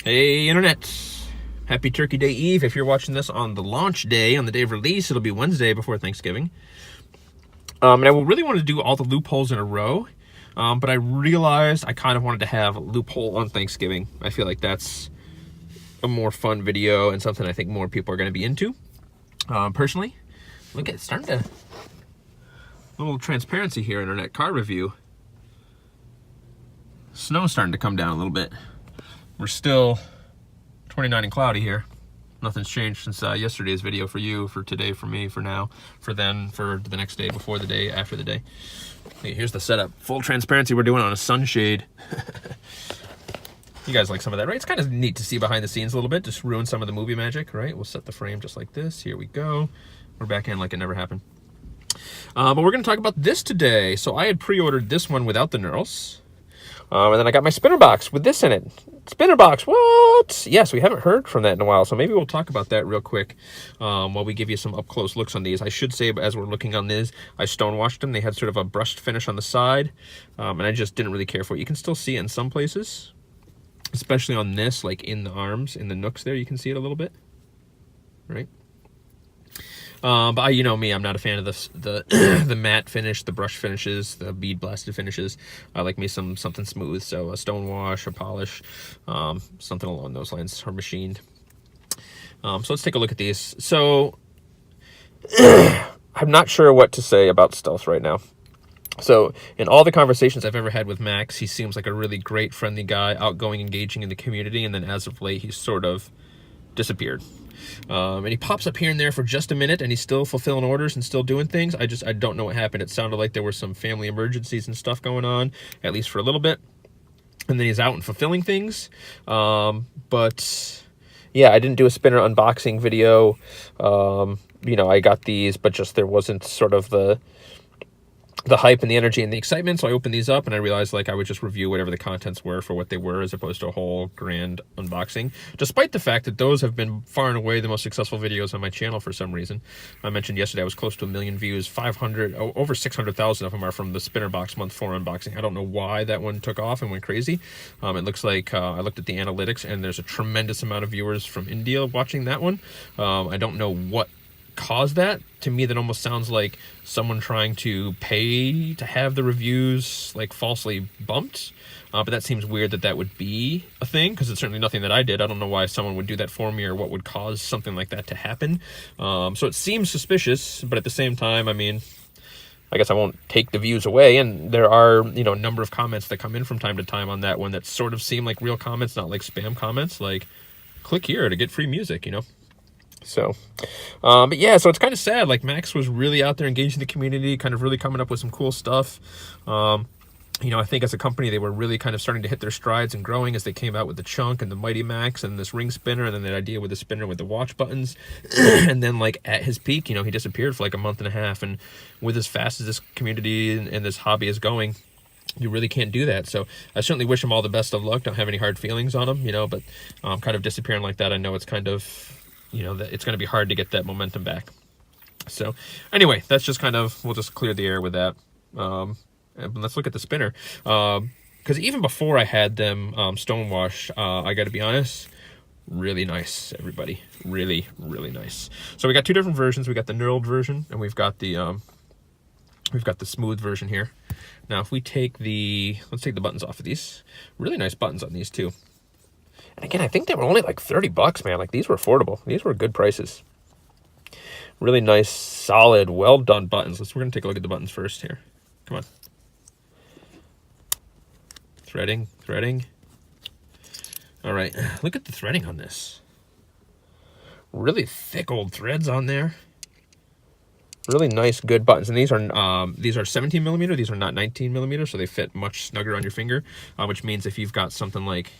Hey, Internet. Happy Turkey Day Eve. If you're watching this on the launch day, on the day of release, it'll be Wednesday before Thanksgiving. And I really wanted to do all the loopholes in a row, but I realized I kind of wanted to have a loophole on Thanksgiving. I feel like that's a more fun video and something I think more people are going to be into. Personally, look at starting to... A little transparency here, Internet car review. Snow's starting to come down a little bit. We're still 29 and cloudy here. Nothing's changed since yesterday's video for you, for today, for me, for now, for then, for the next day, before the day, after the day. Hey, here's the setup. Full transparency, we're doing it on a sunshade. You guys like some of that, right? It's kind of neat to see behind the scenes a little bit, just ruin some of the movie magic, right? We'll set the frame just like this. Here we go. We're back in like it never happened. But we're going to talk about this today. So I had pre-ordered this one without the knurls. And then I got my spinner box with this in it. Spinner box, what? Yes, we haven't heard from that in a while, so maybe we'll talk about that real quick while we give you some up-close looks on these. I should say, as we're looking on these, I stonewashed them. They had sort of a brushed finish on the side, and I just didn't really care for it. You can still see it in some places, especially on this, like in the arms, in the nooks there, you can see it a little bit, right? But you know me, I'm not a fan of the matte finish, the brush finishes, the bead blasted finishes. I like me something smooth, so a stone wash, a polish, something along those lines, or machined. So let's take a look at these. So I'm not sure what to say about Stealth right now. So in all the conversations I've ever had with Max, he seems like a really great, friendly guy, outgoing, engaging in the community, and then as of late, he's sort of disappeared. And he pops up here and there for just a minute, and he's still fulfilling orders and still doing things. I don't know what happened. It sounded like there were some family emergencies and stuff going on, at least for a little bit. And then he's out and fulfilling things. But yeah, I didn't do a spinner unboxing video. You know, I got these, but just there wasn't sort of the hype and the energy and the excitement. So I opened these up and I realized like I would just review whatever the contents were for what they were, as opposed to a whole grand unboxing, despite the fact that those have been far and away the most successful videos on my channel for some reason. I mentioned yesterday I was close to 1 million views, over 600,000 of them are from the Spinner Box Month 4 unboxing. I don't know why that one took off and went crazy. It looks like I looked at the analytics and there's a tremendous amount of viewers from India watching that one. I don't know what caused that. To me, that almost sounds like someone trying to pay to have the reviews like falsely bumped, but that seems weird that would be a thing, because it's certainly nothing that I did. I don't know why someone would do that for me or what would cause something like that to happen. So it seems suspicious, but at the same time, I mean, I guess I won't take the views away, and there are, you know, a number of comments that come in from time to time on that one that sort of seem like real comments, not like spam comments, like click here to get free music, you know. So, but yeah, so it's kind of sad. Like Max was really out there engaging the community, kind of really coming up with some cool stuff. You know, I think as a company, they were really kind of starting to hit their strides and growing as they came out with the Chunk and the Mighty Max and this ring spinner, and then that idea with the spinner with the watch buttons. And then like at his peak, you know, he disappeared for like a month and a half. And with as fast as this community and this hobby is going, you really can't do that. So I certainly wish him all the best of luck. Don't have any hard feelings on him, you know, but kind of disappearing like that, I know it's kind of, you know, that it's going to be hard to get that momentum back. So anyway, that's just kind of, we'll just clear the air with that. And let's look at the spinner. Because even before I had them stonewashed, I got to be honest, really nice, everybody. Really, really nice. So we got two different versions. We got the knurled version, and we've got the smooth version here. Now, if we take let's take the buttons off of these. Really nice buttons on these too. And again, I think they were only like 30 bucks, man. Like these were affordable. These were good prices. Really nice, solid, well done buttons. We're going to take a look at the buttons first here. Come on. Threading. All right. Look at the threading on this. Really thick old threads on there. Really nice, good buttons. And these are 17 millimeter. These are not 19 millimeter, so they fit much snugger on your finger, which means if you've got something like,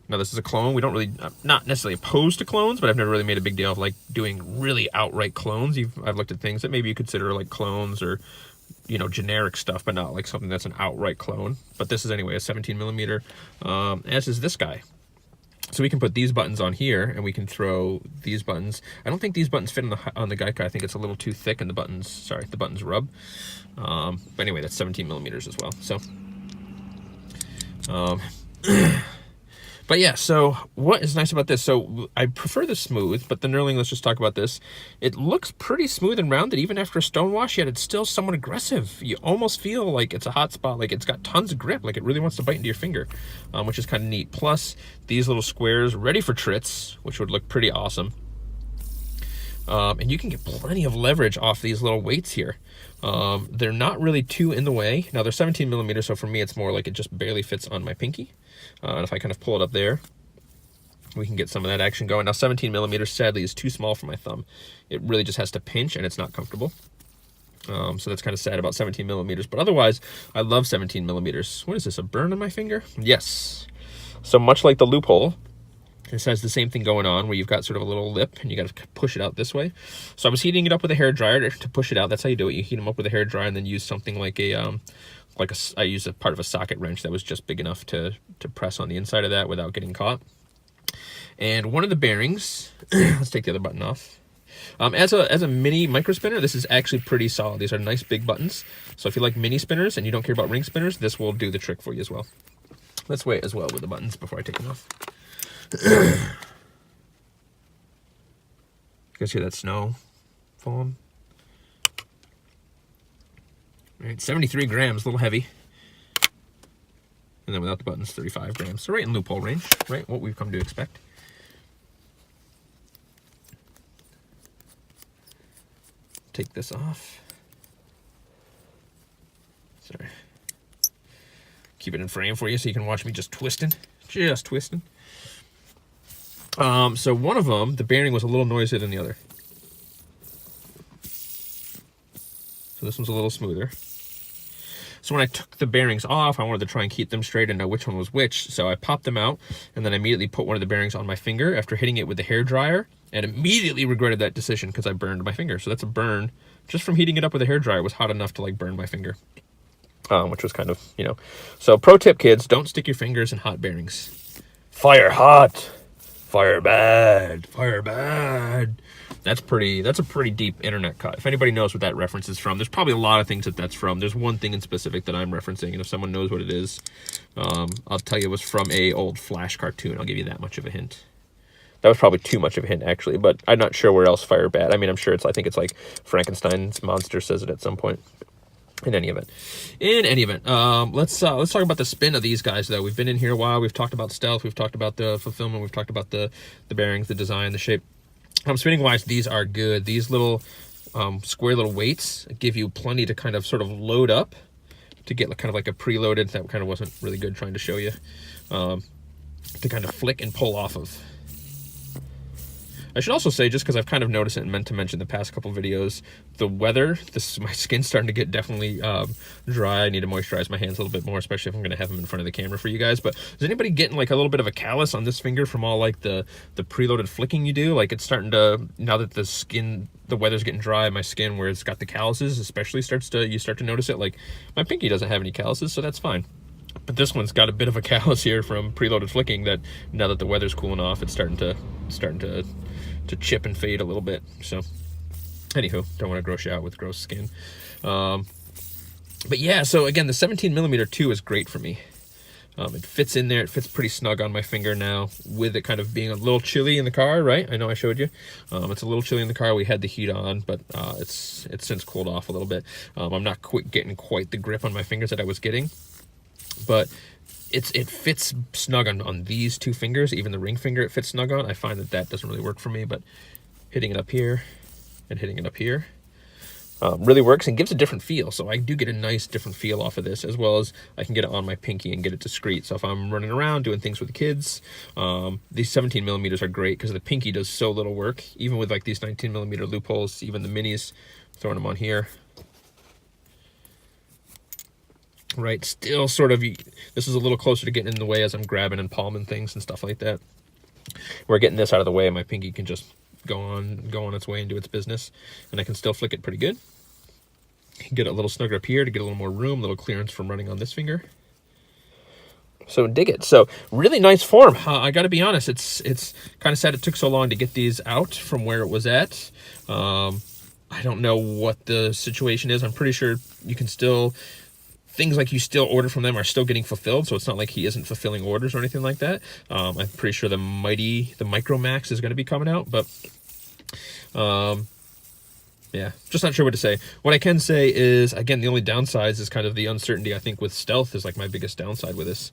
now this is a clone. We don't really, not necessarily opposed to clones, but I've never really made a big deal of like doing really outright clones. I've looked at things that maybe you consider like clones or, you know, generic stuff, but not like something that's an outright clone. But this is anyway a 17 millimeter, as is this guy. So we can put these buttons on here, and we can throw these buttons. I don't think these buttons fit on the Geica. I think it's a little too thick, and the buttons rub. But anyway, that's 17 millimeters as well. So, But yeah, so what is nice about this? So I prefer the smooth, but the knurling, let's just talk about this. It looks pretty smooth and rounded even after a stone wash, yet it's still somewhat aggressive. You almost feel like it's a hot spot, like it's got tons of grip, like it really wants to bite into your finger, which is kind of neat. Plus, these little squares ready for trits, which would look pretty awesome. And you can get plenty of leverage off these little weights here. They're not really too in the way. Now, they're 17 millimeters, so for me, it's more like it just barely fits on my pinky. And if I kind of pull it up there, we can get some of that action going. Now, 17 millimeters, sadly, is too small for my thumb. It really just has to pinch, and it's not comfortable. So that's kind of sad about 17 millimeters. But otherwise, I love 17 millimeters. What is this, a burn on my finger? Yes. So much like the loophole, this has the same thing going on where you've got sort of a little lip and you got to push it out this way. So I was heating it up with a hair dryer to push it out. That's how you do it. You heat them up with a hair dryer and then use something like I used a part of a socket wrench that was just big enough to press on the inside of that without getting caught. And one of the bearings, let's take the other button off. As a mini micro spinner, this is actually pretty solid. These are nice big buttons. So if you like mini spinners and you don't care about ring spinners, this will do the trick for you as well. Let's wait as well with the buttons before I take them off. You guys hear that snow falling? All right, 73 grams, a little heavy. And then without the buttons, 35 grams. So right in loophole range, right? What we've come to expect. Take this off. Sorry. Keep it in frame for you so you can watch me just twisting. Just twisting. So one of them, the bearing was a little noisier than the other. So this one's a little smoother. So when I took the bearings off, I wanted to try and keep them straight and know which one was which. So I popped them out and then I immediately put one of the bearings on my finger after hitting it with the hair dryer, and immediately regretted that decision because I burned my finger. So that's a burn just from heating it up with a hair dryer. Was hot enough to like burn my finger, which was kind of, you know. So pro tip, kids, don't stick your fingers in hot bearings. Fire hot, fire bad, fire bad. That's a pretty deep internet cut. If anybody knows what that reference is from, there's probably a lot of things that's from. There's one thing in specific that I'm referencing, and if someone knows what it is, I'll tell you it was from a old Flash cartoon. I'll give you that much of a hint. That was probably too much of a hint, actually, but I'm not sure where else fire bad. I mean, I'm sure I think it's like Frankenstein's monster says it at some point. In any event, let's talk about the spin of these guys, though. We've been in here a while. We've talked about stealth. We've talked about the fulfillment. We've talked about the bearings, the design, the shape. Spinning wise, these are good. These little square little weights give you plenty to kind of sort of load up to get kind of like a preloaded. That kind of wasn't really good trying to show you to kind of flick and pull off of. I should also say, just because I've kind of noticed it and meant to mention the past couple videos, the weather, my skin's starting to get definitely dry. I need to moisturize my hands a little bit more, especially if I'm going to have them in front of the camera for you guys. But is anybody getting like a little bit of a callus on this finger from all like the preloaded flicking you do? Like it's starting to, now that the weather's getting dry, my skin where it's got the calluses especially you start to notice it. Like my pinky doesn't have any calluses, so that's fine. But this one's got a bit of a callus here from preloaded flicking that now that the weather's cooling off, it's starting to chip and fade a little bit. So anywho, don't want to gross you out with gross skin. But yeah, so again, the 17 millimeter 2 is great for me. It fits in there. It fits pretty snug on my finger now, with it kind of being a little chilly in the car, right? I know I showed you. It's a little chilly in the car. We had the heat on, but it's since cooled off a little bit. I'm not getting quite the grip on my fingers that I was getting, but it fits snug on these two fingers. Even the ring finger it fits snug on. I find that doesn't really work for me, but hitting it up here and hitting it up here really works and gives a different feel. So I do get a nice different feel off of this, as well as I can get it on my pinky and get it discreet. So if I'm running around doing things with the kids, these 17 millimeters are great because the pinky does so little work. Even with like these 19 millimeter loopholes, even the minis, throwing them on here. Right, still sort of, this is a little closer to getting in the way as I'm grabbing and palming things and stuff like that. We're getting this out of the way, my pinky can just go on its way and do its business, and I can still flick it pretty good. Get it a little snugger up here to get a little more room, a little clearance from running on this finger. So dig it. So really nice form. I got to be honest, it's kind of sad it took so long to get these out from where it was at. I don't know what the situation is. I'm pretty sure you can still things like you still order from them are still getting fulfilled, so it's not like he isn't fulfilling orders or anything like that. I'm pretty sure the Micro Max is going to be coming out, but yeah, just not sure what to say. What I can say is, again, the only downside is kind of the uncertainty. I think with stealth is like my biggest downside with this.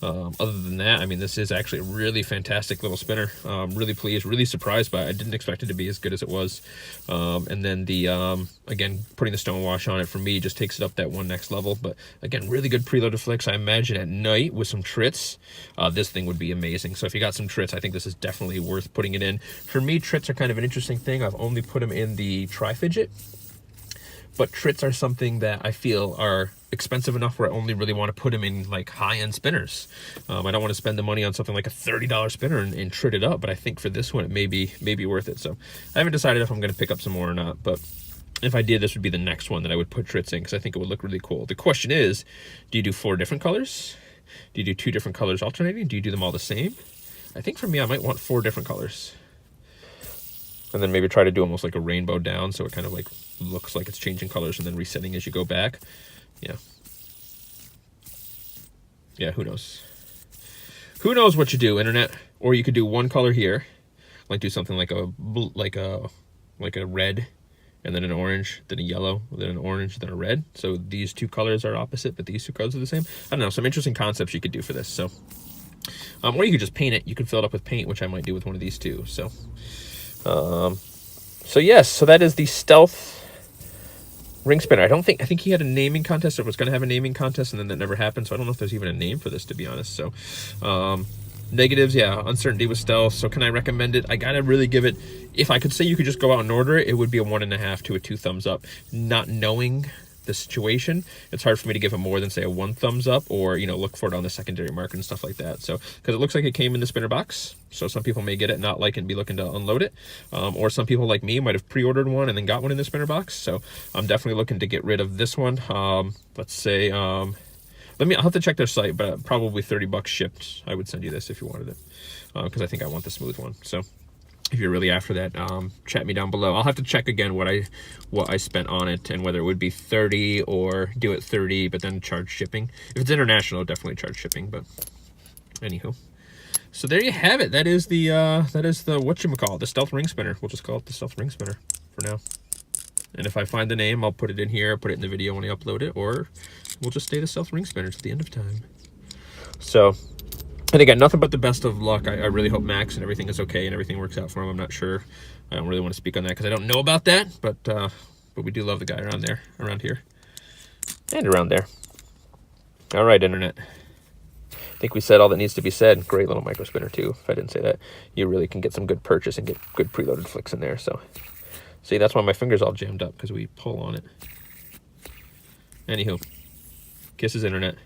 Other than that, I mean, this is actually a really fantastic little spinner. Really pleased, really surprised by it. I didn't expect it to be as good as it was. And then the, again, putting the Stonewash on it for me just takes it up that one next level. But again, really good preloaded flicks. I imagine at night with some trits, this thing would be amazing. So if you got some trits, I think this is definitely worth putting it in. For me, trits are kind of an interesting thing. I've only put them in the Tri-Fidget. But trits are something that I feel are expensive enough where I only really want to put them in like high-end spinners. I don't want to spend the money on something like a $30 spinner and trit it up, but I think for this one it may be worth it. So I haven't decided if I'm going to pick up some more or not, but if I did, this would be the next one that I would put trits in because I think it would look really cool. The question is, do you do 4 different colors? Do you do 2 different colors alternating? Do you do them all the same? I think for me, I might want 4 different colors. And then maybe try to do almost like a rainbow down, so it kind of like looks like it's changing colors and then resetting as you go back. Yeah, who knows? Who knows what you do, internet? Or you could do one color here, like do something like a red, and then an orange, then a yellow, then an orange, then a red. So these 2 colors are opposite, but these 2 colors are the same. I don't know, some interesting concepts you could do for this. So, or you could just paint it. You could fill it up with paint, which I might do with one of these too. So yes, so that is the Stealth ring spinner. I think he had a naming contest, or was going to have a naming contest, and then that never happened. So I don't know if there's even a name for this, to be honest. So negatives, yeah, uncertainty with Stealth. So can I recommend it? I gotta really give it, if I could say you could just go out and order it, it would be a 1.5 to a 2 thumbs up. Not knowing the situation, it's hard for me to give it more than say a 1 thumbs up, or look for it on the secondary market and stuff like that. So because it looks like it came in the spinner box, so some people may get it, not like it, and be looking to unload it, or some people like me might have pre-ordered one and then got one in the spinner box. So I'm definitely looking to get rid of this one. Let's say I'll have to check their site, but probably $30 shipped. I would send you this if you wanted it, because I think I want the smooth one. So if you're really after that, chat me down below. I'll have to check again what I spent on it, and whether it would be 30 or do it 30 but then charge shipping. If it's international, I'll definitely charge shipping. But anywho, so there you have it. That is the whatchamacallit, the Stealth ring spinner. We'll just call it the Stealth ring spinner for now. And if I find the name, I'll put it in here, put it in the video when I upload it, or we'll just stay the Stealth ring spinner to the end of time. So, and again, nothing but the best of luck. I really hope Max and everything is okay and everything works out for him. I'm not sure. I don't really want to speak on that because I don't know about that, but we do love the guy around here, and around there. All right, internet. I think we said all that needs to be said. Great little micro spinner too. If I didn't say that, you really can get some good purchase and get good preloaded flicks in there. So, see, that's why my finger's all jammed up, because we pull on it. Anywho, kisses, internet.